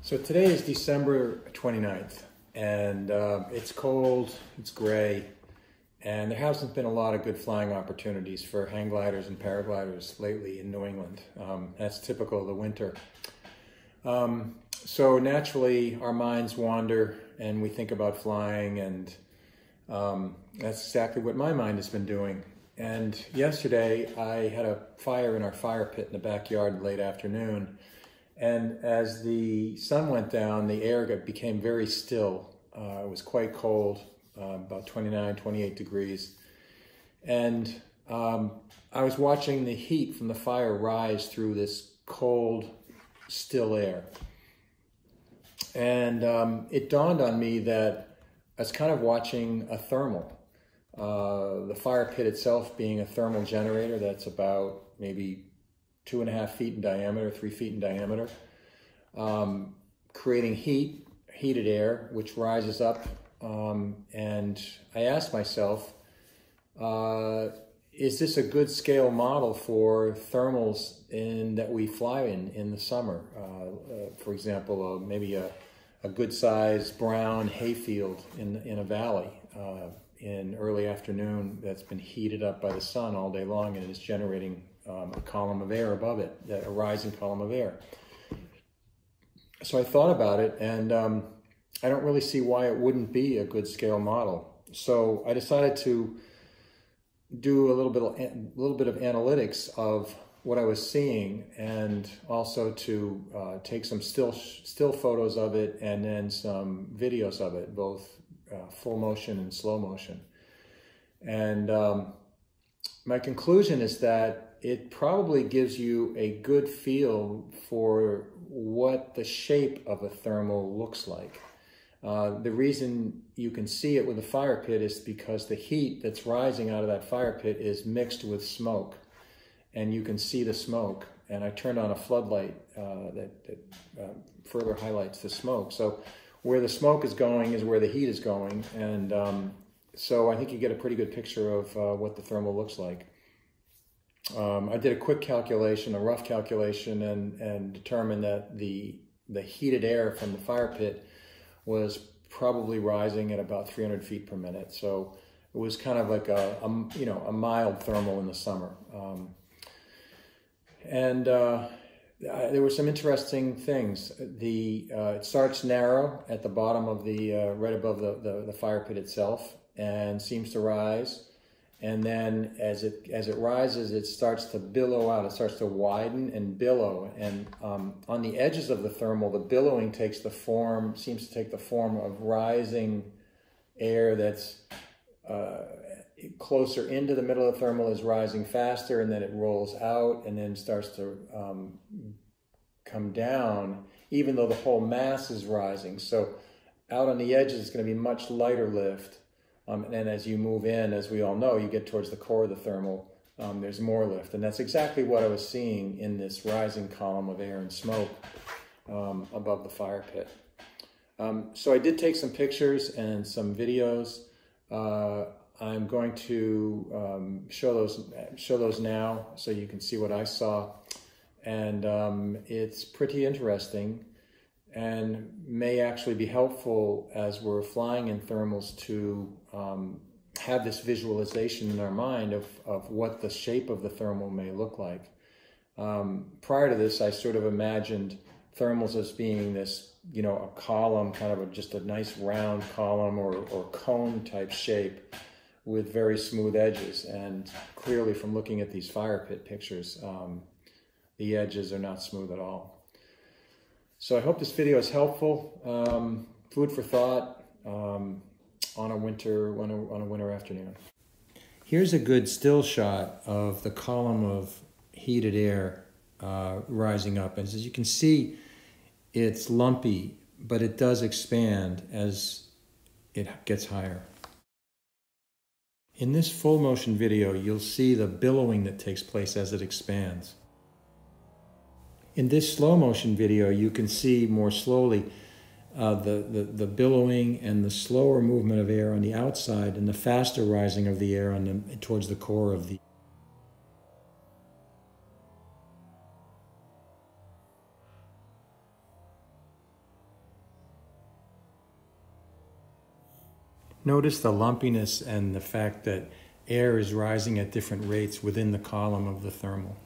So today is December 29th, and it's cold, it's gray, and there hasn't been a lot of good flying opportunities for hang gliders and paragliders lately in New England. That's typical of the winter. So naturally our minds wander and we think about flying, and that's exactly what my mind has been doing. And yesterday I had a fire in our fire pit in the backyard late afternoon. And as the sun went down, the air became very still. It was quite cold, about 29, 28 degrees. And I was watching the heat from the fire rise through this cold, still air. And it dawned on me that I was kind of watching a thermal. The fire pit itself being a thermal generator that's about maybe 2.5 feet in diameter, 3 feet in diameter, creating heated air, which rises up. And I asked myself, is this a good scale model for thermals that we fly in the summer? For example, maybe a good sized brown hayfield in a valley in early afternoon that's been heated up by the sun all day long and is generating a column of air above it, a rising column of air. So I thought about it, and I don't really see why it wouldn't be a good scale model. So I decided to do a little bit of analytics of what I was seeing, and also to take some still photos of it and then some videos of it, both full motion and slow motion. And my conclusion is that it probably gives you a good feel for what the shape of a thermal looks like. The reason you can see it with a fire pit is because the heat that's rising out of that fire pit is mixed with smoke, and you can see the smoke. And I turned on a floodlight that further highlights the smoke. So where the smoke is going is where the heat is going, and so I think you get a pretty good picture of what the thermal looks like. I did a quick calculation, a rough calculation, and determined that the heated air from the fire pit was probably rising at about 300 feet per minute. So it was kind of like a mild thermal in the summer. There were some interesting things. It starts narrow at the bottom of right above the fire pit itself, and seems to rise. And then as it rises, it starts to billow out. It starts to widen and billow. And on the edges of the thermal, the billowing seems to take the form of rising air that's closer into the middle of the thermal is rising faster, and then it rolls out and then starts to come down, even though the whole mass is rising. So out on the edges, it's going to be much lighter lift. And as you move in, as we all know, you get towards the core of the thermal, there's more lift. And that's exactly what I was seeing in this rising column of air and smoke above the fire pit. So I did take some pictures and some videos. I'm going to show those now so you can see what I saw. And it's pretty interesting, and may actually be helpful as we're flying in thermals to have this visualization in our mind of what the shape of the thermal may look like. Prior to this, I sort of imagined thermals as being this, a column, kind of just a nice round column or cone type shape with very smooth edges. And clearly from looking at these fire pit pictures, the edges are not smooth at all. So I hope this video is helpful, food for thought on a winter afternoon. Here's a good still shot of the column of heated air rising up. And as you can see, it's lumpy, but it does expand as it gets higher. In this full motion video, you'll see the billowing that takes place as it expands. In this slow motion video, you can see more slowly the billowing and the slower movement of air on the outside and the faster rising of the air towards the core of the Notice the lumpiness and the fact that air is rising at different rates within the column of the thermal.